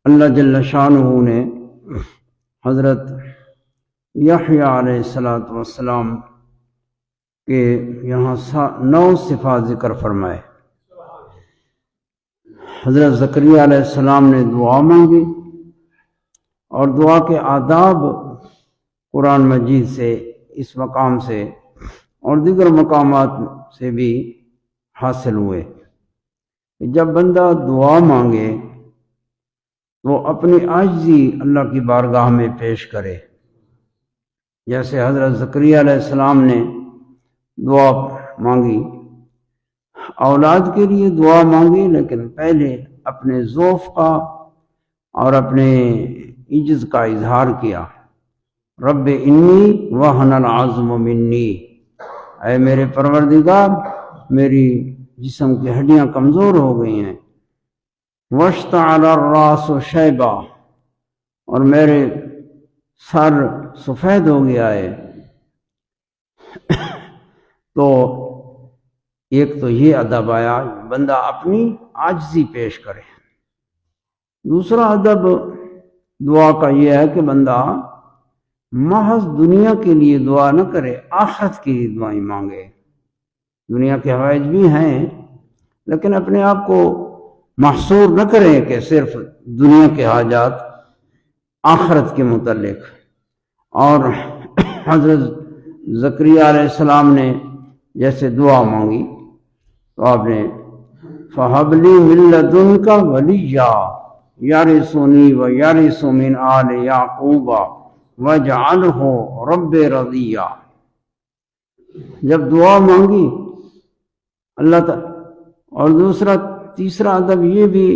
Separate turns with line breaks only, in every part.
اللہ جل شانہ نے حضرت یحییٰ علیہ السلام کے یہاں 9 صفات ذکر فرمائے۔ حضرت زکریا علیہ السلام نے دعا مانگی اور دعا کے آداب قرآن مجید سے، اس مقام سے اور دیگر مقامات سے بھی حاصل ہوئے۔ جب بندہ دعا مانگے وہ اپنی عاجزی اللہ کی بارگاہ میں پیش کرے، جیسے حضرت زکریا علیہ السلام نے دعا مانگی، اولاد کے لیے دعا مانگی، لیکن پہلے اپنے ضعف کا اور اپنے عجز کا اظہار کیا۔ رب انی وہن العظم منی، اے میرے پروردگار میری جسم کی ہڈیاں کمزور ہو گئی ہیں، واشتعل الراس شیبا، اور میرے سر سفید ہو گیا ہے۔ تو ایک تو یہ ادب آیا، بندہ اپنی عاجزی پیش کرے۔ دوسرا ادب دعا کا یہ ہے کہ بندہ محض دنیا کے لیے دعا نہ کرے، آخرت کے لیے دعائیں مانگے۔ دنیا کے حوائج بھی ہیں لیکن اپنے آپ کو محصور نہ کریں کہ صرف دنیا کے حاجات، آخرت کے متعلق۔ اور حضرت زکریا علیہ السلام نے جیسے دعا مانگی تو آپ نے فَهَبْ لِي مِن لَّدُنكَ وَلِيًّا يَرِثُنِي وَيَرِثُ مِنْ آلِ يَعْقُوبَ وَاجْعَلْهُ رَبِّ رَضِيًّا۔ جب دعا مانگی اللہ تعالی، اور تیسرا ادب یہ بھی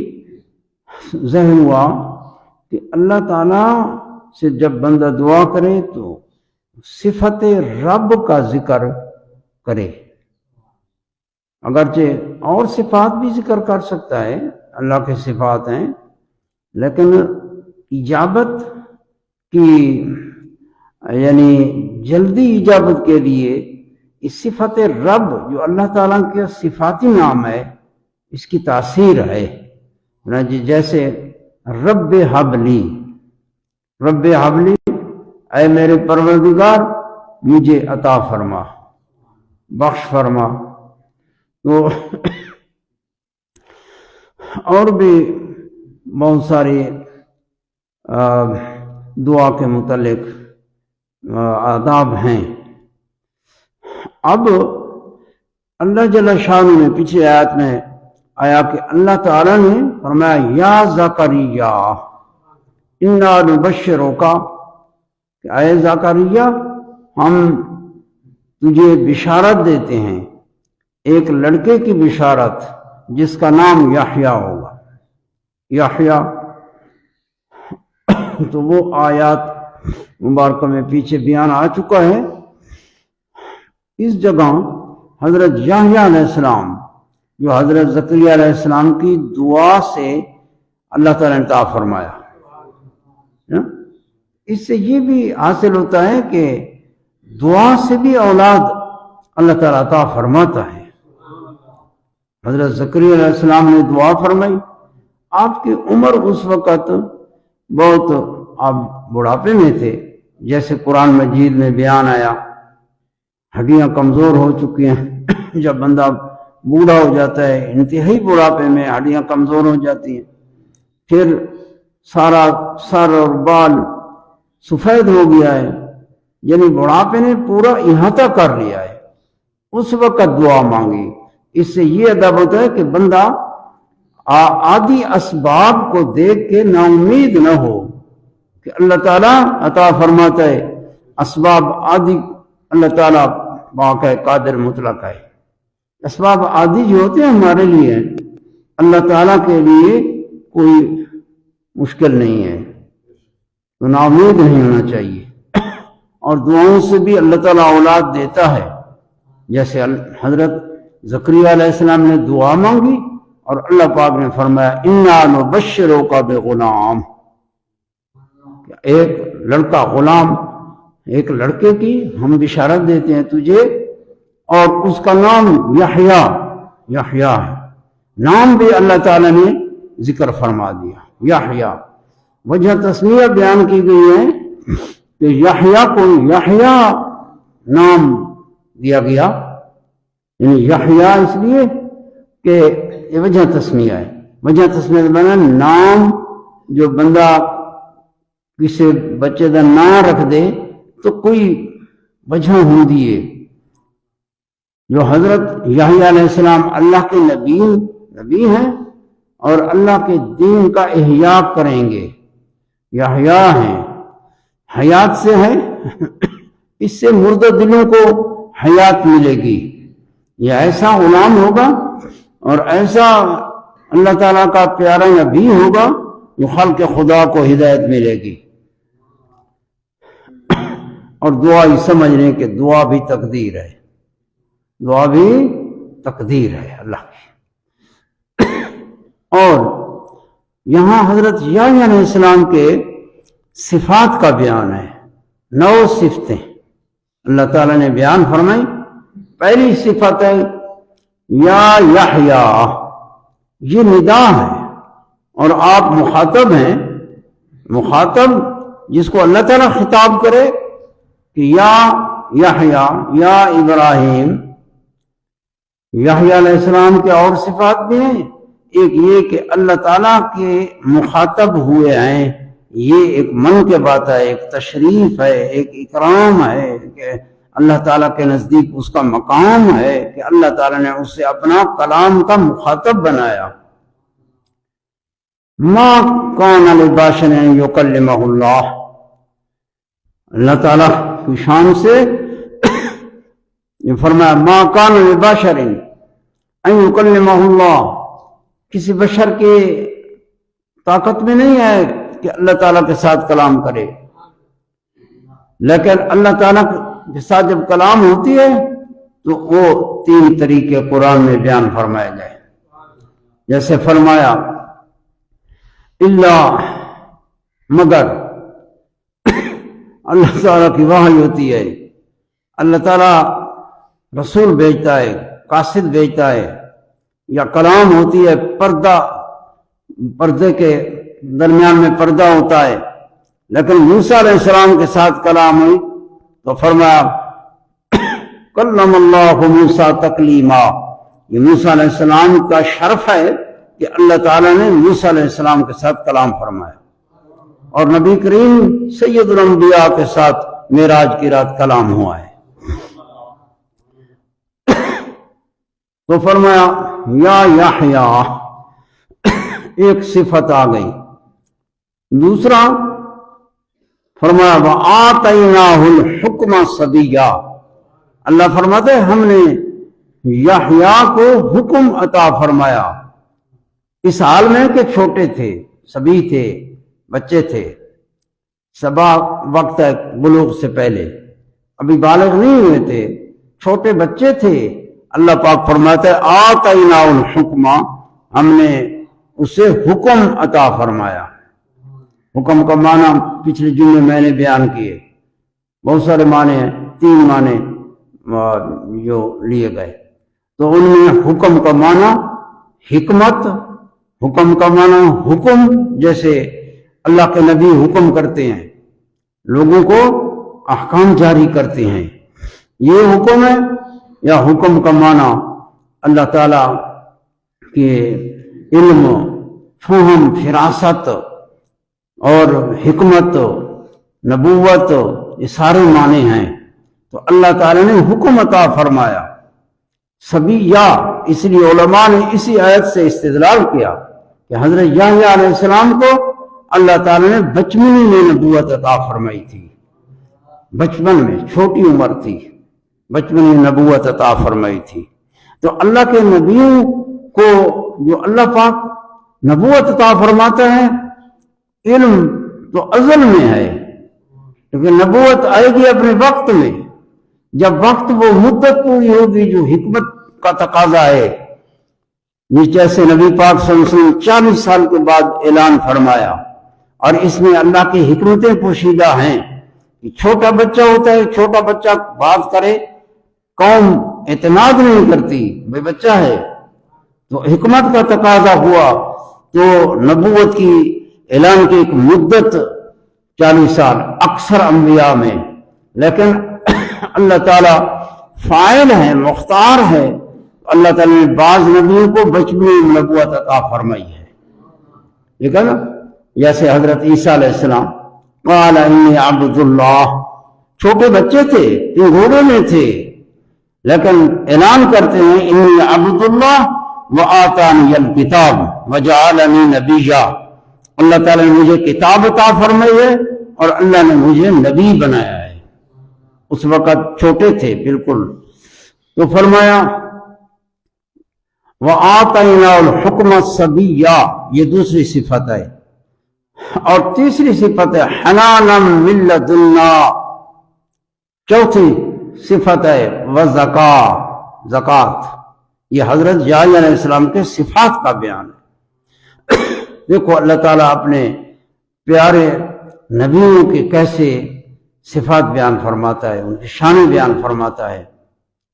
ذہن ہوا کہ اللہ تعالیٰ سے جب بندہ دعا کرے تو صفت رب کا ذکر کرے، اگرچہ اور صفات بھی ذکر کر سکتا ہے، اللہ کے صفات ہیں، لیکن اجابت کی یعنی جلدی اجابت کے لیے اس صفت رب جو اللہ تعالیٰ کے صفاتی نام ہے اس کی تاثیر ہے۔ جیسے رب حبلی، رب حبلی، اے میرے پروردگار مجھے عطا فرما، بخش فرما۔ تو اور بھی بہت ساری دعا کے متعلق آداب ہیں۔ اب اللہ جل شانہ نے پچھلے آیت میں آیا کہ اللہ تعالیٰ نے فرمایا یا زکریا انا نبشرک، کہ اے زکریا ہم تجھے بشارت دیتے ہیں، ایک لڑکے کی بشارت جس کا نام یحییٰ ہوگا۔ یحییٰ تو وہ آیات مبارکہ میں پیچھے بیان آ چکا ہے۔ اس جگہ حضرت یحییٰ علیہ السلام جو حضرت زکریا علیہ السلام کی دعا سے اللہ تعالیٰ نے عطا فرمایا، اس سے یہ بھی حاصل ہوتا ہے کہ دعا سے بھی اولاد اللہ تعالیٰ عطا فرماتا ہے۔ حضرت زکریا علیہ السلام نے دعا فرمائی، آپ کی عمر اس وقت بہت، آپ بڑھاپے میں تھے، جیسے قرآن مجید میں بیان آیا، ہڈیاں کمزور ہو چکی ہیں۔ جب بندہ بوڑھا ہو جاتا ہے، انتہائی بڑھاپے میں ہڈیاں کمزور ہو جاتی ہیں، پھر سارا سر اور بال سفید ہو گیا ہے، یعنی بڑھاپے نے پورا احاطہ کر لیا ہے، اس وقت دعا مانگی۔ اس سے یہ ادب ہوتا ہے کہ بندہ عادی اسباب کو دیکھ کے نا امید نہ ہو کہ اللہ تعالیٰ عطا فرماتا ہے، اسباب عادی اللہ تعالیٰ پاک ہے، قادر مطلق ہے۔ اسباب عادی جو ہوتے ہیں ہمارے لیے، اللہ تعالیٰ کے لیے کوئی مشکل نہیں ہے، تو نا امید نہیں ہونا چاہیے۔ اور دعاؤں سے بھی اللہ تعالیٰ اولاد دیتا ہے، جیسے حضرت زکریا علیہ السلام نے دعا مانگی اور اللہ پاک نے فرمایا انا نبشرک بغلام، ایک لڑکا غلام، ایک لڑکے کی ہم بشارت دیتے ہیں تجھے، اور اس کا نام یحییٰ ہے۔ نام بھی اللہ تعالیٰ نے ذکر فرما دیا، یحییٰ، وجہ تسمیہ بیان کی گئی ہے کہ یحییٰ کو یحییٰ نام دیا گیا، یعنی یحییٰ اس لیے کہ یہ وجہ تسمیہ ہے۔ وجہ تسمیہ سے بنا نام جو بندہ کسی بچے کا نام رکھ دے تو کوئی وجہ ہوندی ہے۔ جو حضرت یحییٰ علیہ السلام اللہ کے نبی ہیں اور اللہ کے دین کا احیاء کریں گے، یحییٰ ہیں، حیات سے ہے، اس سے مردہ دلوں کو حیات ملے گی۔ یہ ایسا غلام ہوگا اور ایسا اللہ تعالیٰ کا پیارا نبی ہوگا جو خلق خدا کو ہدایت ملے گی۔ اور دعا ہی سمجھ لیں کہ دعا بھی تقدیر ہے، دعا بھی تقدیر ہے اللہ کی۔ اور یہاں حضرت یحییٰ علیہ السلام کے صفات کا بیان ہے، 9 صفتیں اللہ تعالیٰ نے بیان فرمائی۔ پہلی صفت ہے یا یحییٰ، یہ ندا ہے اور آپ مخاطب ہیں، مخاطب جس کو اللہ تعالیٰ خطاب کرے کہ یا یحییٰ، یا ابراہیم۔ یحییٰ علیہ السلام کے اور صفات بھی ہیں، ایک یہ کہ اللہ تعالیٰ کے مخاطب ہوئے ہیں، یہ ایک من کے بات ہے، ایک تشریف ہے، ایک اکرام ہے کہ اللہ تعالیٰ کے نزدیک اس کا مقام ہے کہ اللہ تعالیٰ نے اسے اپنا کلام کا مخاطب بنایا۔ ما کان لبشر ان یکلمہ اللہ، اللہ تعالیٰ کی شان سے یہ فرمایا ما کان لبشر ان یکلمہ اللہ، کسی بشر کے طاقت میں نہیں ہے کہ اللہ تعالیٰ کے ساتھ کلام کرے، لیکن اللہ تعالیٰ کے ساتھ جب کلام ہوتی ہے تو وہ 3 طریقے قرآن میں بیان فرمائے گئے۔ جیسے فرمایا اللہ، مگر اللہ تعالیٰ کی وحی ہوتی ہے، اللہ تعالیٰ رسول بھیجتا ہے، قاصد بھیجتا ہے، یا کلام ہوتی ہے، پردے کے درمیان میں پردہ ہوتا ہے۔ لیکن موسیٰ علیہ السلام کے ساتھ کلام ہوئی تو فرمایا کلم اللہ موسیٰ تکلیما، یہ موسیٰ علیہ السلام کا شرف ہے کہ اللہ تعالیٰ نے موسیٰ علیہ السلام کے ساتھ کلام فرمایا، اور نبی کریم سید الانبیاء کے ساتھ معراج کی رات کلام ہوا ہے۔ تو فرمایا یا یحییٰ، ایک صفت آ گئی۔ دوسرا فرمایا وآتیناہ الحکم صبیا، اللہ فرماتے ہیں ہم نے یحییٰ کو حکم عطا فرمایا، اس حال میں کہ چھوٹے تھے، صبی تھے، بچے تھے، سبا وقت ہے بلوغ سے پہلے، ابھی بالغ نہیں ہوئے تھے، چھوٹے بچے تھے۔ اللہ پاک فرماتا ہے آتیناہ الحکم، ہم نے اسے حکم عطا فرمایا۔ حکم کا معنی پچھلے جملے میں نے بیان کیے، بہت سارے معنی ہیں، 3 معنی جو لیے گئے، تو ان میں حکم کا معنی حکمت، حکم کا معنی حکم، جیسے اللہ کے نبی حکم کرتے ہیں، لوگوں کو احکام جاری کرتے ہیں، یہ حکم ہے۔ یا حکم کا معنی اللہ تعالیٰ کے علم، فہم، فراست اور حکمت، نبوت، یہ سارے معنی ہیں۔ تو اللہ تعالیٰ نے حکم عطا فرمایا سبھی، یا اس لیے علماء نے اسی آیت سے استدلال کیا کہ حضرت یحییٰ علیہ السلام کو اللہ تعالیٰ نے بچپن میں نبوت عطا فرمائی تھی، بچپن میں، چھوٹی عمر تھی، بچپن میں نبوت عطا فرمائی تھی۔ تو اللہ کے نبیوں کو جو اللہ پاک نبوت عطا فرماتا ہے، علم تو ازل میں ہے، کیونکہ نبوت آئے گی اپنے وقت میں، جب وقت وہ مدت پوری ہوگی جو حکمت کا تقاضا ہے۔ جیسے نبی پاک صلی اللہ علیہ وسلم 40 سال کے بعد اعلان فرمایا، اور اس میں اللہ کی حکمتیں پوشیدہ ہیں۔ چھوٹا بچہ ہوتا ہے، چھوٹا بچہ بات کرے، قوم اعتماد نہیں کرتی، بھئی بچہ ہے، تو حکمت کا تقاضا ہوا، تو نبوت کی اعلان کی ایک مدت 40 سال اکثر انبیاء میں، لیکن اللہ تعالیٰ فاعل ہے، مختار ہے، اللہ تعالیٰ نے بعض نبیوں کو بچپنے میں نبوت عطا فرمائی ہے، ٹھیک ہے نا؟ جیسے حضرت عیسیٰ علیہ السلام قال انی عبد اللہ، چھوٹے بچے تھے، گھوڑے میں تھے، لیکن اعلان کرتے ہیں انی عبد اللہ وآتانی الکتاب وجعلنی نبیا، اللہ تعالیٰ نے مجھے کتاب عطا فرمائی ہے اور اللہ نے مجھے نبی بنایا ہے۔ اس وقت چھوٹے تھے بالکل، تو فرمایا وَآتَيْنَا الْحُكْمَ الصَّبِيًّا، یہ دوسری صفت ہے، اور تیسری صفت ہے حنانا من لدنا، چوتھی صفت ہے زکات، یہ حضرت یحییٰ علیہ السلام کے صفات کا بیان ہے۔ دیکھو اللہ تعالیٰ اپنے پیارے نبیوں کے کیسے صفات بیان فرماتا ہے، ان کی شان بیان فرماتا ہے۔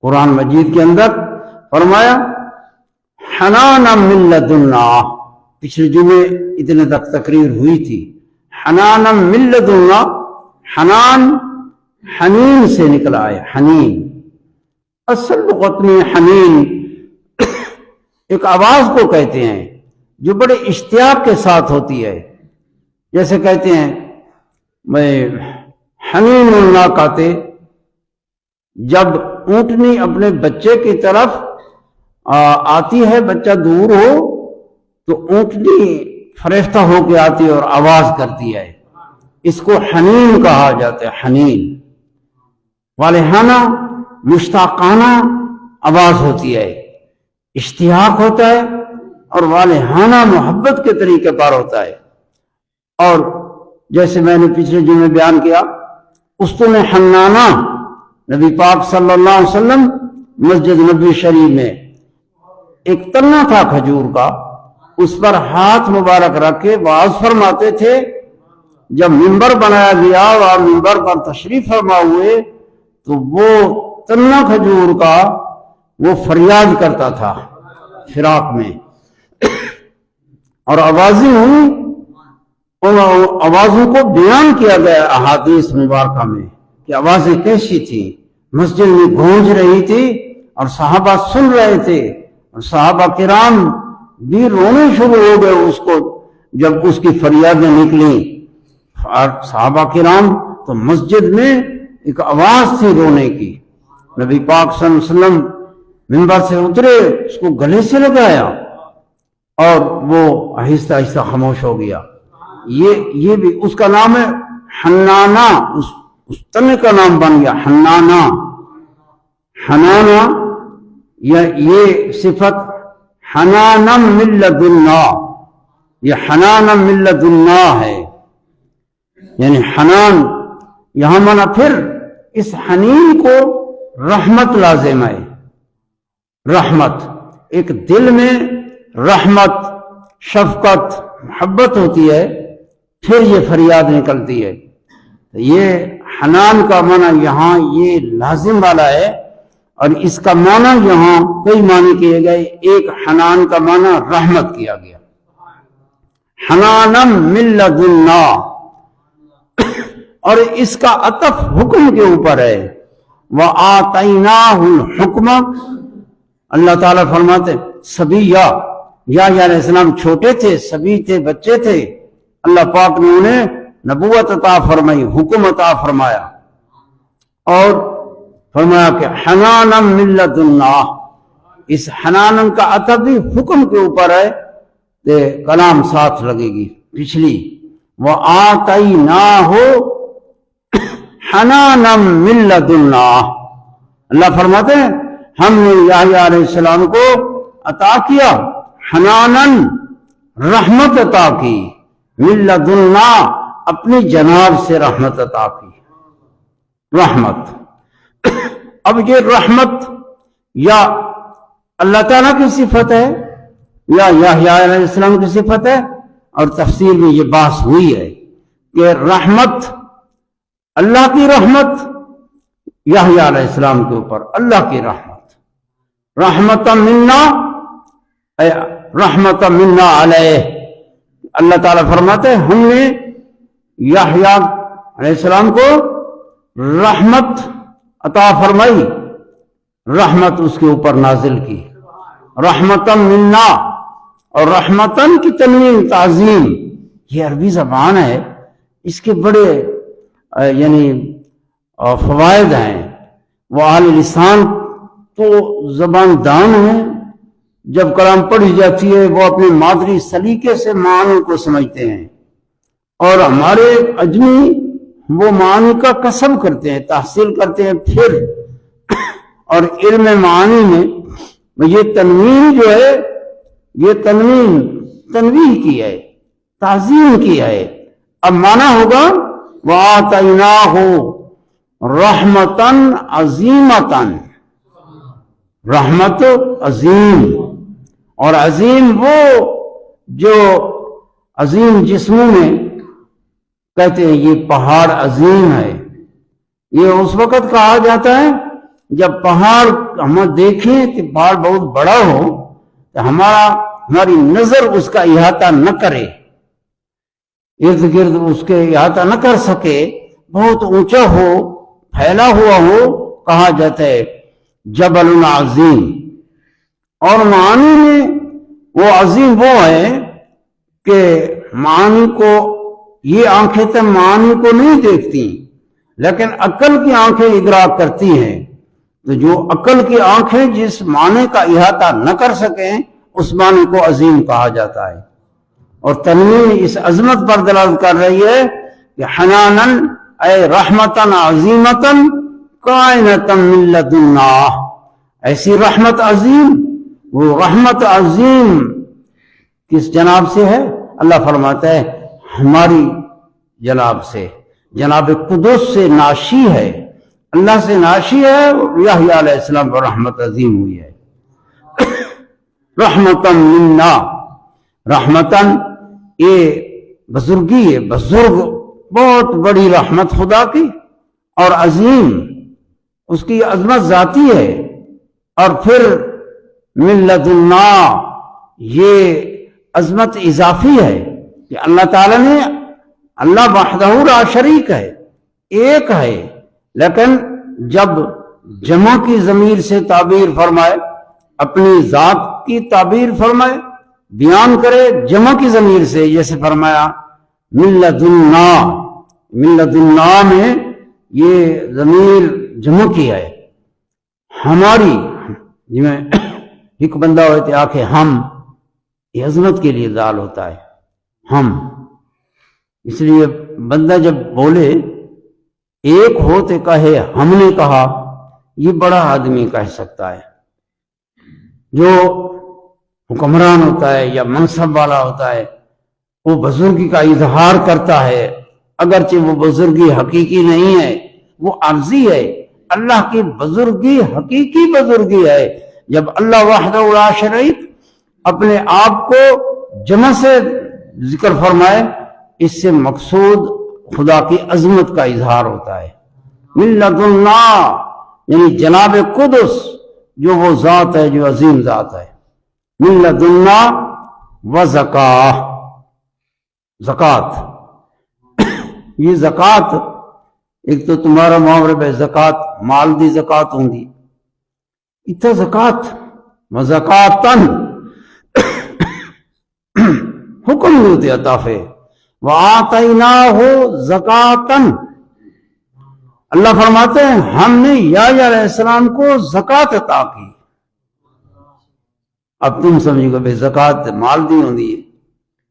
قرآن مجید کے اندر فرمایا حنانا من لدنا، پچھلے جمعے اتنے تک تقریر ہوئی تھی، حنانا من لدنا، حنان حنین سے نکلا ہے، حنین اصل لغت میں حنین ایک آواز کو کہتے ہیں جو بڑے اشتیاق کے ساتھ ہوتی ہے، جیسے کہتے ہیں میں حنین الناقۃ، جب اونٹنی اپنے بچے کی طرف آتی ہے، بچہ دور ہو تو اونٹنی فریفتہ ہو کے آتی ہے اور آواز کرتی ہے، اس کو حنین کہا جاتا ہے، حنین والہانہ مشتاقانہ آواز ہوتی ہے، اشتیاق ہوتا ہے اور والہانہ محبت کے طریقے پر ہوتا ہے۔ اور جیسے میں نے پچھلے جمعے بیان کیا، استن حنانہ نبی پاک صلی اللہ علیہ وسلم مسجد نبوی شریف میں ایک تنا تھا کھجور کا، اس پر ہاتھ مبارک رکھ کے وعظ فرماتے تھے۔ جب منبر بنایا گیا اور منبر پر تشریف فرما ہوئے تو وہ تنا کھجور کا وہ فریاد کرتا تھا فراق میں، اور آوازیں ہوئی، ان آوازوں کو بیان کیا گیا احادیث مبارکہ میں کہ آوازیں کیسی تھیں، مسجد میں گونج رہی تھی اور صحابہ سن رہے تھے، اور صحابہ کرام بھی رونے شروع ہو گئے اس کو جب اس کی فریادیں نکلیں، اور صحابہ کرام تو مسجد میں ایک آواز تھی رونے کی، نبی پاک صلی اللہ علیہ وسلم منبر سے اترے، اس کو گلے سے لگایا اور وہ آہستہ آہستہ خاموش ہو گیا۔ یہ بھی اس کا نام ہے حنانہ، اس تنے کا نام بن گیا حنانہ۔ حنانہ یہ صفت حنانا من لدنا، یہ حنانا من لدنا ہے، یعنی حنان یہاں مانا، پھر اس حنین کو رحمت لازم ہے، رحمت، ایک دل میں رحمت، شفقت، محبت ہوتی ہے، پھر یہ فریاد نکلتی ہے۔ یہ حنان کا معنی یہاں یہ لازم والا ہے، اور اس کا معنی یہاں کئی معنی کیے گئے، ایک حنان کا معنی رحمت کیا گیا، حنانا من لدنا، اور اس کا عطف حکم کے اوپر ہے، وَآتَيْنَاهُ الْحُكْمَ، اللہ تعالیٰ فرماتے صبیہ، یحییٰ علیہ السلام چھوٹے تھے، صبی تھے، بچے تھے، اللہ پاک نے انہیں نبوت عطا فرمائی، حکم عطا فرمایا، اور فرمایا کہ حنانا من لدنا، اس حنانن کا عطف بھی حکم کے اوپر ہے، کہ کلام ساتھ لگے گی پچھلی، وَآتَيْنَاهُ حنانا من لدنا، اللہ فرماتے ہیں ہم نے یحییٰ علیہ السلام کو عطا کیا حنانن، رحمت عطا کی، من لدنا، اپنی جناب سے رحمت عطا کی، رحمت۔ اب یہ رحمت یا اللہ تعالیٰ کی صفت ہے یا یحییٰ علیہ السلام کی صفت ہے، اور تفسیر میں یہ بحث ہوئی ہے کہ رحمت، اللہ کی رحمت یحییٰ علیہ السلام کے اوپر، اللہ کی رحمت، رحمت منا، رحمت منا علیہ، اللہ تعالیٰ فرماتے ہیں ہم نے یحییٰ علیہ السلام کو رحمت عطا فرمائی، رحمت اس کے اوپر نازل کی، رحمتم منا، اور رحمتن کی تنوین تعظیم، یہ عربی زبان ہے، اس کے بڑے یعنی فوائد ہیں۔ وہ اہل لسان تو زبان دان ہیں، جب کلام پڑھی جاتی ہے وہ اپنے مادری سلیقے سے معنی کو سمجھتے ہیں، اور ہمارے اجمی وہ معنی کا کسب کرتے ہیں، تحصیل کرتے ہیں، پھر اور علم معانی میں یہ تنوین جو ہے، یہ تنوین کی ہے، تعظیم کی ہے۔ اب معنی ہوگا وَآتَيْنَاهُ رَحْمَةً عَظِيمَةً، رحمت عظیم، اور عظیم وہ جو عظیم جسموں میں کہتے ہیں یہ پہاڑ عظیم ہے، یہ اس وقت کہا جاتا ہے جب پہاڑ ہم دیکھیں کہ پہاڑ بہت بڑا ہو تو ہماری نظر اس کا احاطہ نہ کرے، ارد گرد اس کے احاطہ نہ کر سکے، بہت اونچا ہو، پھیلا ہوا ہو، کہا جاتا ہے جبل عظیم۔ اور معانی میں وہ عظیم وہ ہے کہ معانی کو، یہ آنکھیں تو معانی کو نہیں دیکھتی لیکن عقل کی آنکھیں ادراک کرتی ہیں، تو جو عقل کی آنکھیں جس معنی کا احاطہ نہ کر سکیں اس معنی کو عظیم کہا جاتا ہے۔ اور تنوین اس عظمت پر دلالت کر رہی ہے کہ حنانن اے رحمتن عظیمتن کائنتن من لدنا، ایسی رحمت عظیم، وہ رحمت عظیم کس جناب سے ہے؟ اللہ فرماتا ہے ہماری جناب سے، جناب قدس سے ناشی ہے، اللہ سے ناشی ہے، یحییٰ علیہ السلام پر رحمت عظیم ہوئی ہے۔ رحمتن منا، رحمتن یہ بزرگی ہے، بزرگ، بہت بڑی رحمت خدا کی، اور عظیم اس کی عظمت ذاتی ہے، اور پھر من لدنا یہ عظمت اضافی ہے کہ اللہ تعالیٰ نے، اللہ وحدہ لا شریک ہے، ایک ہے، لیکن جب جمع کی ضمیر سے تعبیر فرمائے، اپنی ذات کی تعبیر فرمائے، بیان کرے جمع کی ضمیر سے، جیسے فرمایا من لدنا، من لدنا میں یہ ضمیر جمع کی ہے، ہماری، جی میں ایک بندہ ہوتے آکھے ہم، یہ عظمت کے لیے دال ہوتا ہے ہم، اس لیے بندہ جب بولے ایک ہوتے کہے ہم نے کہا، یہ بڑا آدمی کہہ سکتا ہے، جو حکمران ہوتا ہے یا منصب والا ہوتا ہے وہ بزرگی کا اظہار کرتا ہے، اگرچہ وہ بزرگی حقیقی نہیں ہے، وہ عارضی ہے۔ اللہ کی بزرگی حقیقی بزرگی ہے جب اللہ وحدہ لا شریک اپنے آپ کو جمع سے ذکر فرمائے، اس سے مقصود خدا کی عظمت کا اظہار ہوتا ہے۔ من لدنا یعنی جناب قدس، جو وہ ذات ہے جو عظیم ذات ہے۔ من لدنا و زکات، یہ زکات ایک تو تمہارا محاورے پہ زکات مال دی زکات ہوں گی، اتنا زکات و زکاتن حکم ہوتے عطافے وَآتَيْنَاهُ زَكَاتًا، اللہ فرماتے ہیں ہم نے یحییٰ علیہ السلام کو زکات عطا کی۔ اب تم سمجھو گے بھئی زکات مال دی ہوندی ہے،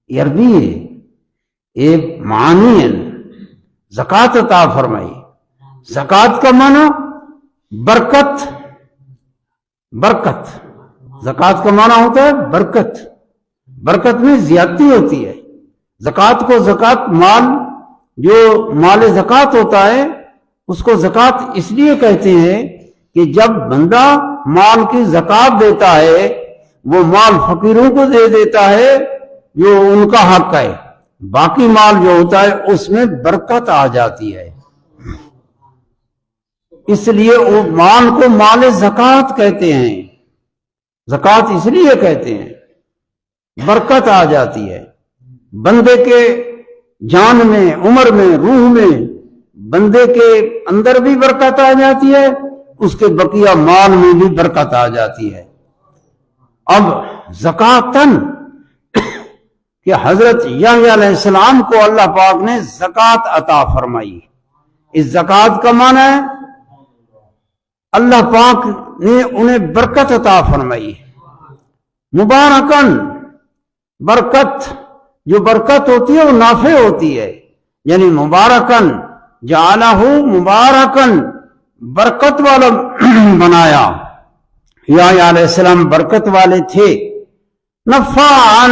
یہ عربی ہے، ایک معنی ہے، زکات عطا فرمائی۔ زکات کا معنی برکت، برکت، زکات کا معنی ہوتا ہے برکت، برکت میں زیادتی ہوتی ہے۔ زکات کو زکات مال، جو مال زکات ہوتا ہے اس کو زکات اس لیے کہتے ہیں کہ جب بندہ مال کی زکات دیتا ہے وہ مال فقیروں کو دے دیتا ہے جو ان کا حق ہے، باقی مال جو ہوتا ہے اس میں برکت آ جاتی ہے، اس لیے وہ مال کو مال زکات کہتے ہیں۔ زکات اس لیے کہتے ہیں برکت آ جاتی ہے۔ بندے کے جان میں، عمر میں، روح میں بندے کے اندر بھی برکت آ جاتی ہے، اس کے بقیہ مال میں بھی برکت آ جاتی ہے۔ اب زکاتن کہ حضرت یحییٰ علیہ السلام کو اللہ پاک نے زکات عطا فرمائی۔ اس زکات کا معنی ہے اللہ پاک نے انہیں برکت عطا فرمائی۔ مبارکن، برکت، جو برکت ہوتی ہے وہ نافع ہوتی ہے، یعنی مبارکن جعلہ مبارکن، برکت والا بنایا۔ یحییٰ علیہ السلام برکت والے تھے، نفعاً،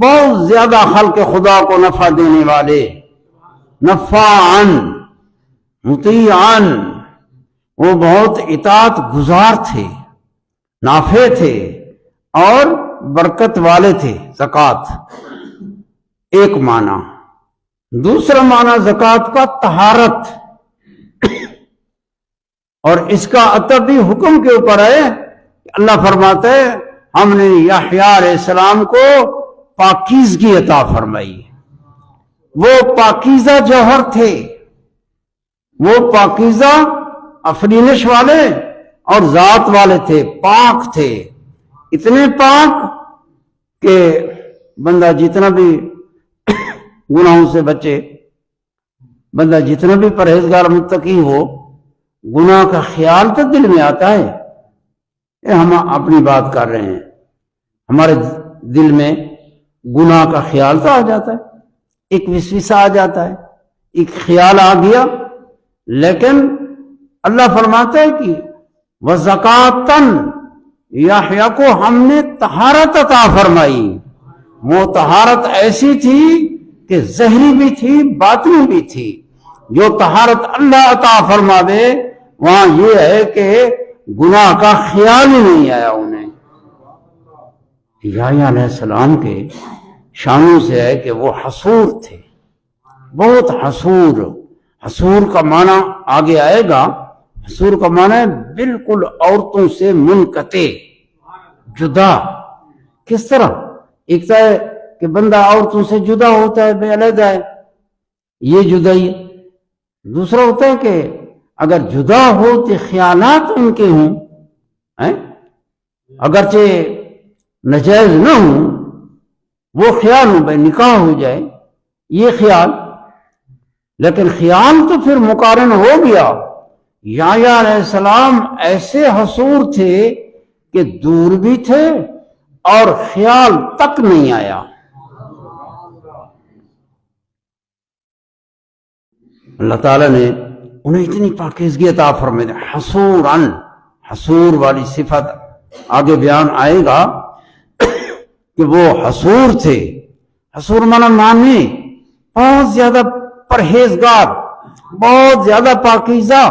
بہت زیادہ خلق خدا کو نفع دینے والے، نفعاً، مطیعاً، وہ بہت اطاعت گزار تھے، نافع تھے اور برکت والے تھے۔ زکات ایک معنی۔ دوسرا معنی زکات کا طہارت، اور اس کا عطف بھی حکم کے اوپر ہے۔ اللہ فرماتا ہے ہم نے یحییٰ علیہ السلام کو پاکیزگی عطا فرمائی۔ وہ پاکیزہ جوہر تھے، وہ پاکیزہ افرینش والے اور ذات والے تھے، پاک تھے، اتنے پاک کہ بندہ جتنا بھی گناہوں سے بچے، بندہ جتنا بھی پرہیزگار متقی ہو، گناہ کا خیال تو دل میں آتا ہے۔ ہم اپنی بات کر رہے ہیں، ہمارے دل میں گناہ کا خیال تو آ جاتا ہے، ایک وسوسہ آ جاتا ہے، ایک خیال آ گیا، لیکن اللہ فرماتا ہے کہ وَزَكَاتً، یحییٰ کو ہم نے طہارت عطا فرمائی۔ وہ طہارت ایسی تھی کہ ظاہری بھی تھی، باطنی بھی تھی۔ جو طہارت اللہ عطا فرما دے وہاں یہ ہے کہ گناہ کا خیال ہی نہیں آیا انہیں۔ یحییٰ علیہ السلام کے شانوں سے ہے کہ وہ حصور تھے، بہت حصور۔ حصور کا معنی آگے آئے گا۔ حصور کا معنی ہے بالکل عورتوں سے منقطع، جدا۔ کس طرح؟ ایک تو ہے کہ بندہ عورتوں سے جدا ہوتا ہے، بے علیحدہ ہے، یہ جدائی۔ دوسرا ہوتا ہے کہ اگر جدا ہو تو خیالات ان کے ہوں، اگرچہ ناجائز نہ ہوں، وہ خیال ہوں، بھائی نکاح ہو جائے، یہ خیال، لیکن خیال تو پھر مقارن ہو گیا۔ یحییٰ علیہ السلام ایسے حصور تھے کہ دور بھی تھے اور خیال تک نہیں آیا۔ اللہ تعالیٰ نے انہیں اتنی پاکیزگی عطا فرمائی، حصوراً، حصور والی صفت آگے بیان آئے گا کہ وہ حصور تھے۔ حصور معنی بہت زیادہ پرہیزگار، بہت زیادہ پاکیزہ۔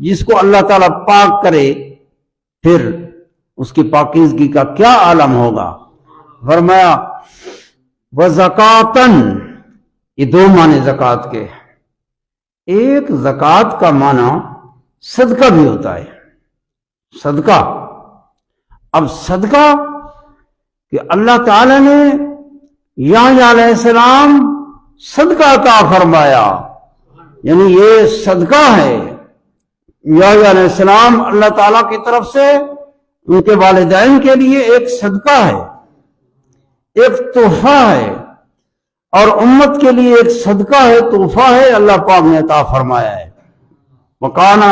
جس کو اللہ تعالیٰ پاک کرے پھر اس کی پاکیزگی کا کیا عالم ہوگا۔ فرمایا وَزَكَاتً، یہ دو معنی زکوٰۃ کے۔ ایک زکوٰۃ کا معنی صدقہ بھی ہوتا ہے، صدقہ۔ اب صدقہ کہ اللہ تعالی نے یحییٰ علیہ السلام صدقہ عطا فرمایا، یعنی یہ صدقہ ہے۔ یحییٰ علیہ السلام اللہ تعالیٰ کی طرف سے ان کے والدین کے لیے ایک صدقہ ہے، ایک تحفہ ہے، اور امت کے لیے ایک صدقہ ہے، تحفہ ہے، اللہ پاک نے عطا فرمایا ہے۔ وَكَانَ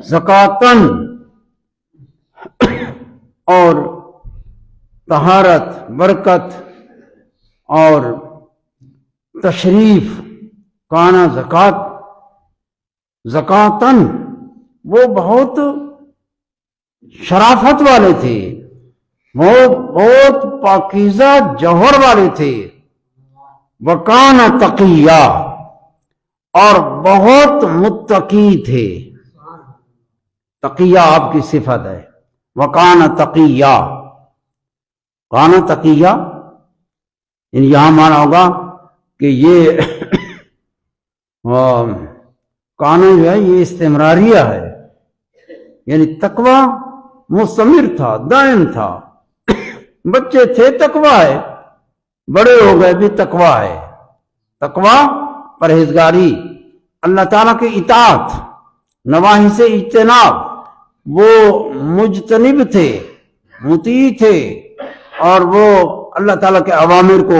زَكَاتً، اور طہارت، برکت اور تشریف۔ کانا زکات، زکاتن، وہ بہت شرافت والے تھے، وہ بہت پاکیزہ جوہر والے تھے۔ وَكَانَ تَقِيًّا، اور بہت متقی تھے۔ تقیہ آپ کی صفت ہے۔ وَكَانَ تَقِيًّا، کانا تقیہ، یعنی یہاں مانا ہوگا کہ یہ کانا جو ہے یہ استمراریہ ہے، یعنی تقوی مستمر تھا، دائم تھا۔ بچے تھے، تقوی ہے، بڑے ہو گئے بھی تقوی ہے، تقوی پرہیزگاری، اللہ تعالیٰ کی اطاعت، نواہی سے اجتناب، وہ مجتنب تھے، مطیع تھے، اور وہ اللہ تعالیٰ کے اوامر کو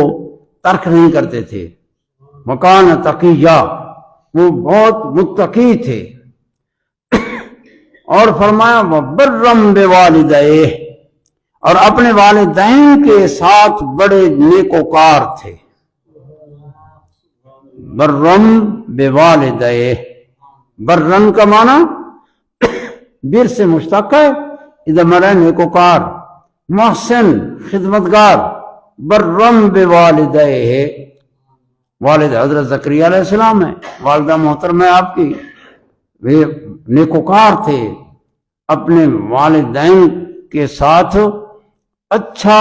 ترک نہیں کرتے تھے۔ مکان تقیہ، وہ بہت متقی تھے۔ اور فرمایا وبرم بوالدیہ، اور اپنے والدین کے ساتھ بڑے نیکوکار تھے۔ برم بوالدیہ، برن کا معنی بر سے مشتق ہے، ادھر مرے نیکوکار، محسن، خدمتگار۔ برم بوالدیہ، والد حضرت زکریا علیہ السلام ہے، والدہ محترمہ آپ کی، وہ نیکوکار تھے، اپنے والدین کے ساتھ اچھا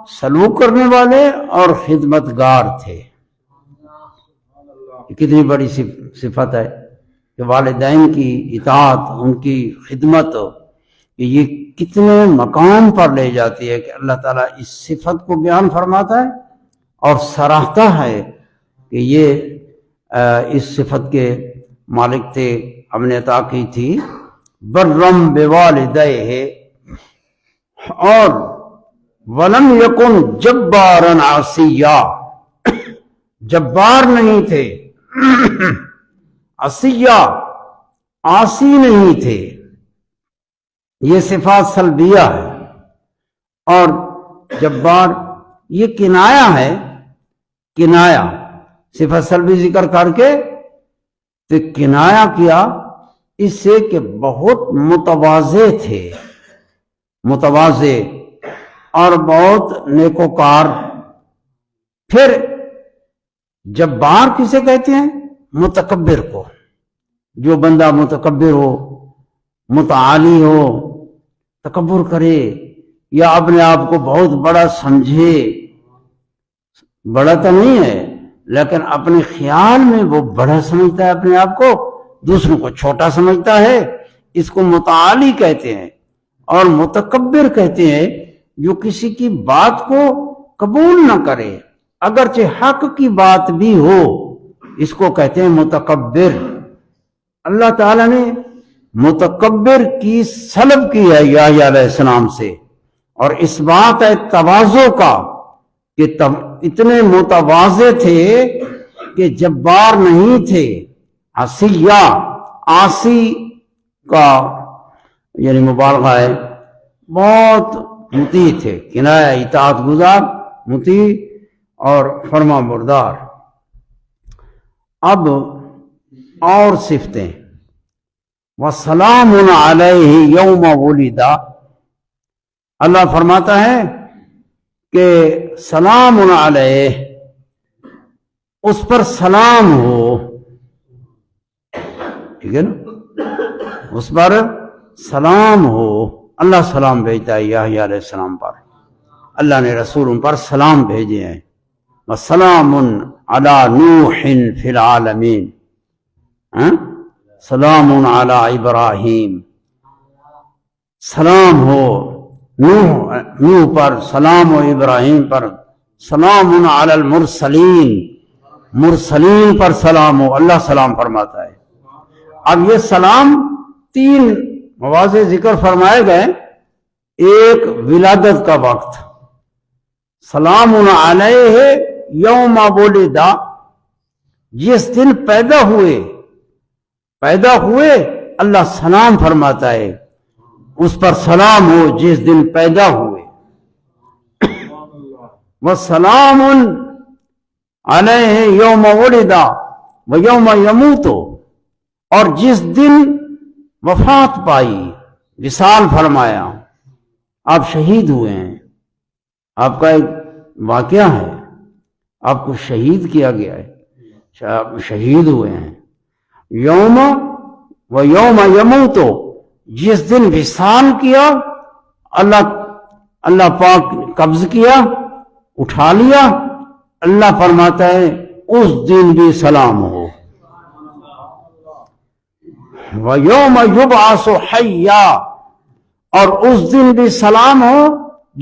سلوک کرنے والے اور خدمتگار تھے۔ کتنی بڑی صفت ہے کہ والدین کی اطاعت، ان کی خدمت، یہ کتنے مقام پر لے جاتی ہے کہ اللہ تعالیٰ اس صفت کو بیان فرماتا ہے اور سراہتا ہے کہ یہ اس صفت کے مالک تھے، ہم نے عطا کی تھی۔ برم بوالدیہ، اور ولم یکن جبارا عصیا، جبار نہیں تھے، عصیا، عاصی نہیں تھے۔ یہ صفات سلبیہ ہے، اور جبار یہ کنایا ہے، کنایا صفت سلبی ذکر کر کے تو کنایا کیا اس سے کہ بہت متواضع تھے، متواضع اور بہت نیکوکار۔ پھر جبار کسے کہتے ہیں؟ متکبر کو، جو بندہ متکبر ہو، متعالی ہو، تکبر کرے یا اپنے آپ کو بہت بڑا سمجھے، بڑا تو نہیں ہے لیکن اپنے خیال میں وہ بڑا سمجھتا ہے اپنے آپ کو، دوسروں کو چھوٹا سمجھتا ہے، اس کو متعالی کہتے ہیں۔ اور متکبر کہتے ہیں جو کسی کی بات کو قبول نہ کرے اگرچہ حق کی بات بھی ہو، اس کو کہتے ہیں متکبر۔ اللہ تعالیٰ نے متکبر کی سلب کی ہے یحییٰ علیہ السلام سے، اور اس بات ہے تواضع کا کہ اتنے متواضع تھے کہ جبار نہیں تھے، عصیہ، عاصی کا یعنی مبالغہ ہے، بہت مطیع تھے، کنایہ اطاعت گزار، مطیع اور فرما بردار۔ اب اور صفتیں، وَسَلَامٌ عَلَيْهِ يَوْمَ وُلِدَ، اللہ فرماتا ہے کہ سلام علیہ، اس پر سلام ہو، ٹھیک ہے نا، اس پر سلام ہو۔ اللہ سلام بھیجتا ہے یحییٰ علیہ السلام پر، اللہ نے رسول پر سلام بھیجے ہیں۔ وَسَلَامٌ عَلَى نُوحٍ فِي الْعَالَمِينَ، سلام علی ابراہیم، سلام ہو نوح پر، سلام ہو ابراہیم پر، سلام علی المرسلین، مرسلین پر سلام ہو، اللہ سلام فرماتا ہے۔ اب یہ سلام تین مواضع ذکر فرمائے گئے، ایک ولادت کا وقت، سلام علیہ یوم ولد، جس دن پیدا ہوئے اللہ سلام فرماتا ہے، اس پر سلام ہو جس دن پیدا ہوئے۔ وَسَلَامٌ عَلَيْهِ يَوْمَ وُلِدَ وَيَوْمَ يَمُوتُ، اور جس دن وفات پائی، وصال فرمایا، آپ شہید ہوئے ہیں، آپ کا ایک واقعہ ہے، آپ کو شہید کیا گیا ہے، آپ شہید ہوئے ہیں۔ یوم و یوم یموت، جس دن وصال کیا، اللہ پاک قبض کیا، اٹھا لیا، اللہ فرماتا ہے اس دن بھی سلام ہو۔ وَيَوْمَ يُبْعَثُ حَيًّا، اور اس دن بھی سلام ہو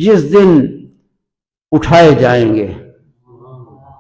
جس دن اٹھائے جائیں گے،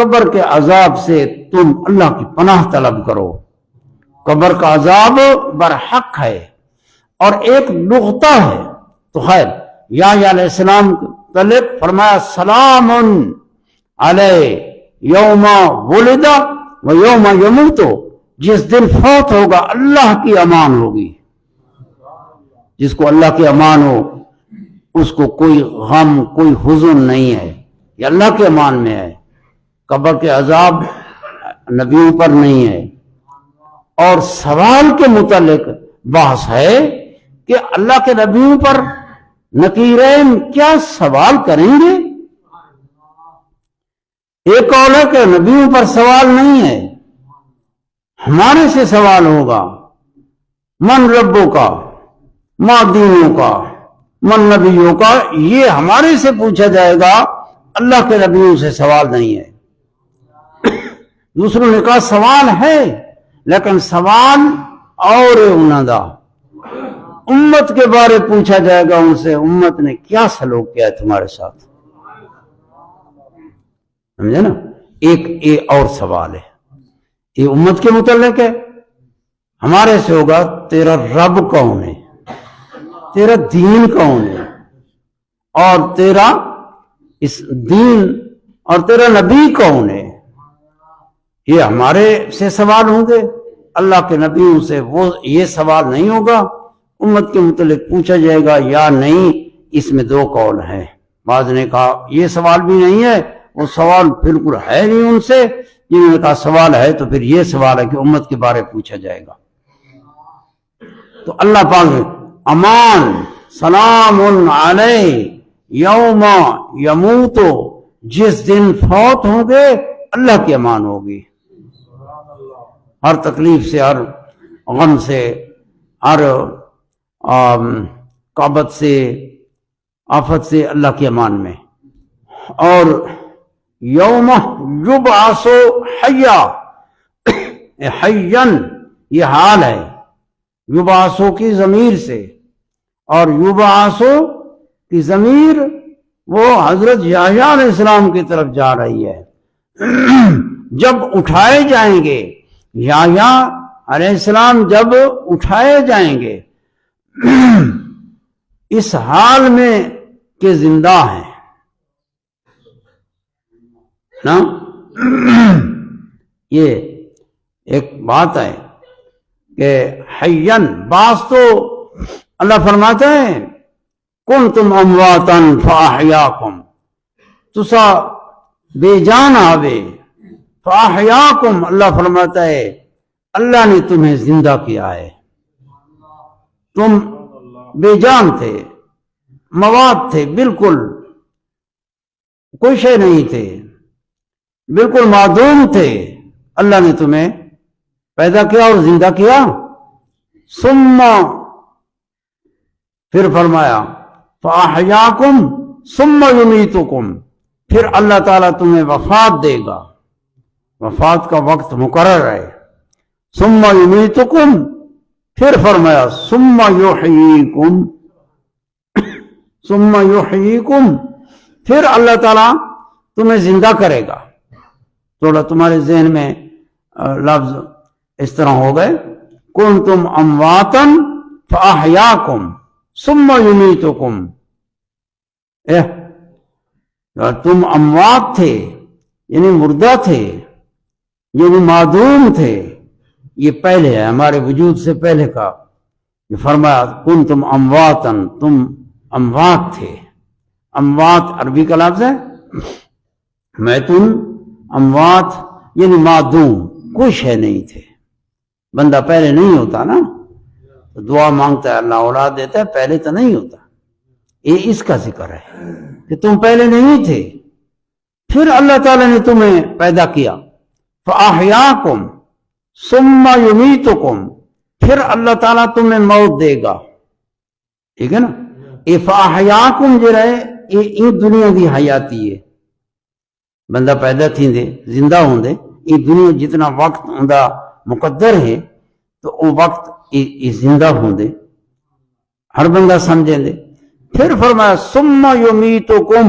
قبر کے عذاب سے تم اللہ کی پناہ طلب کرو. قبر کا عذاب برحق ہے اور ایک نقطہ ہے. تو خیر یحییٰ علیہ السلام کے متعلق فرمایا سلام علیہ یوم ولد و یوم یموت. جس دن فوت ہوگا اللہ کی امان ہوگی. جس کو اللہ کی امان ہو اس کو کوئی غم کوئی حزن نہیں ہے، یہ اللہ کے امان میں ہے. قبر کے عذاب نبیوں پر نہیں ہے. اور سوال کے متعلق بحث ہے کہ اللہ کے نبیوں پر نکیرین کیا سوال کریں گے. ایک قول ہے کہ نبیوں پر سوال نہیں ہے، ہمارے سے سوال ہوگا. من ربوں کا، ما دینوں کا، من نبیوں کا، یہ ہمارے سے پوچھا جائے گا، اللہ کے نبیوں سے سوال نہیں ہے. دوسروں نے کہا سوال ہے لیکن سوال اور انہوں دا امت کے بارے پوچھا جائے گا ان سے، امت نے کیا سلوک کیا ہے تمہارے ساتھ. سمجھے نا؟ ایک اور سوال ہے، یہ امت کے متعلق ہے. ہمارے سے ہوگا تیرا رب کون ہے، تیرا دین کون ہے، اور تیرا اس دین اور تیرا نبی کون ہے. یہ ہمارے سے سوال ہوں گے، اللہ کے نبیوں سے وہ یہ سوال نہیں ہوگا. امت کے متعلق پوچھا جائے گا یا نہیں. اس میں دو قول ہیں. بعض نے کہا یہ سوال بھی نہیں ہے، وہ سوال بالکل ہے نہیں ان سے. جنہوں نے کہا سوال ہے تو پھر یہ سوال ہے کہ امت کے بارے پوچھا جائے گا. تو اللہ پاک نے امان سلام علیہ یوم یموت، جس دن فوت ہوں گے اللہ کی امان ہوگی. ہر تکلیف سے، ہر غم سے، ہر قابت سے، آفت سے اللہ کی امان میں. اور یوم یبعث حیا، حیاً یہ حال ہے یبعث کی ضمیر سے، اور یبعث کی ضمیر وہ حضرت یحییٰ علیہ السلام کی طرف جا رہی ہے. جب اٹھائے جائیں گے، یحییٰ علیہ السلام جب اٹھائے جائیں گے اس حال میں کہ زندہ ہیں نا. یہ ایک بات ہے کہ حیاً بعض تو اللہ فرماتے ہیں کنتم امواتا فاحیاکم، تسا بے جان آوے، فاحیاکم اللہ فرماتا ہے اللہ نے تمہیں زندہ کیا ہے. تم بے جان تھے، مواد تھے، بالکل کوئی شے نہیں تھے، بالکل معدوم تھے. اللہ نے تمہیں پیدا کیا اور زندہ کیا. ثم پھر فرمایا فاحیاکم ثم یمیتکم، پھر اللہ تعالیٰ تمہیں وفات دے گا. وفات کا وقت مقرر ہے. ثم یمیتکم، پھر فرمایا ثم یحییکم، ثم یحییکم، پھر اللہ تعالیٰ تمہیں زندہ کرے گا. تھوڑا تمہارے ذہن میں لفظ اس طرح ہو گئے کنتم امواتا فاحیاکم ثم یمیتکم. تم اموات تھے یعنی مردہ تھے، یعنی معدوم تھے. یہ پہلے ہے، ہمارے وجود سے پہلے کا. یہ فرمایا کنتم امواتا، تم اموات تھے. اموات عربی کا لفظ ہے. میتن اموات یعنی معدوم، کوئی شے نہیں تھے. بندہ پہلے نہیں ہوتا نا، دعا مانگتا ہے اللہ اولاد دیتا ہے، پہلے تو نہیں ہوتا. یہ اس کا ذکر ہے کہ تم پہلے نہیں تھے، پھر اللہ تعالیٰ نے تمہیں پیدا کیا. فاحیاکم ثم یمیتکم، پھر اللہ تعالیٰ تمہیں موت دے گا. ٹھیک ہے نا؟ یہ فاحیاکم جو رہے یہ دنیا کی حیاتی ہے. بندہ پیدا تھی دے، زندہ ہوں دے، یہ دنیا جتنا وقت ہوندا مقدر ہے تو وہ وقت یہ زندہ ہوں دے، ہر بندہ سمجھیں دے. پھر فرمایا ثم یمیتکم،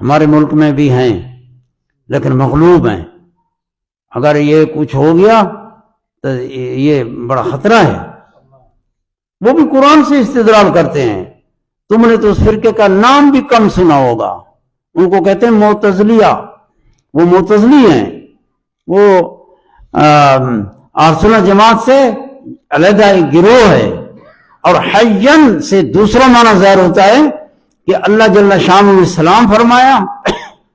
ہمارے ملک میں بھی ہیں لیکن مغلوب ہیں. اگر یہ کچھ ہو گیا تو یہ بڑا خطرہ ہے. وہ بھی قرآن سے استدلال کرتے ہیں. تم نے تو اس فرقے کا نام بھی کم سنا ہوگا. ان کو کہتے ہیں معتزلیہ. وہ معتزلی ہیں. وہ اہل سنت جماعت سے علیحدہ ایک گروہ ہے. اور حیّن سے دوسرا معنی ظاہر ہوتا ہے کہ اللہ جل شانہ نے سلام فرمایا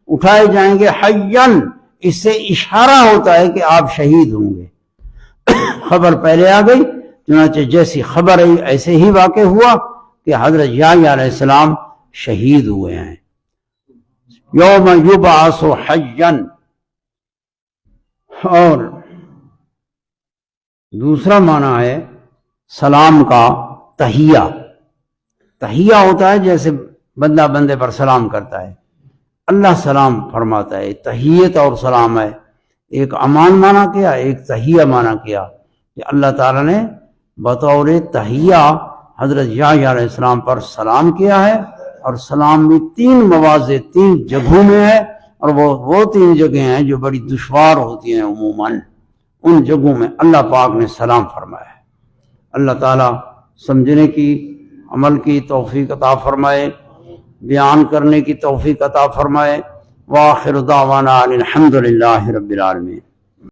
اٹھائے جائیں گے حیّن. اس سے اشارہ ہوتا ہے کہ آپ شہید ہوں گے. خبر پہلے آ گئی، چنانچہ جیسی خبر آئی ایسے ہی واقع ہوا کہ حضرت یحییٰ علیہ السلام شہید ہوئے ہیں. یوم یبعث حیّن. اور دوسرا معنی ہے سلام کا تحیہ. تحیہ ہوتا ہے جیسے بندہ بندے پر سلام کرتا ہے، اللہ سلام فرماتا ہے. تحیت اور سلام ہے. ایک امان معنی کیا، ایک تحیہ معنی کیا کہ اللہ تعالیٰ نے بطور تحیہ حضرت یحییٰ علیہ السلام پر سلام کیا ہے. اور سلام بھی 3 مواضع 3 جگہوں میں ہے، اور وہ 3 جگہیں ہیں جو بڑی دشوار ہوتی ہیں عموماً. ان جگہوں میں اللہ پاک نے سلام فرمایا ہے. اللہ تعالیٰ سمجھنے کی، عمل کی توفیق عطا فرمائے، بیان کرنے کی توفیق عطا فرمائے. وآخر دعوانا الحمد للہ رب العالمین.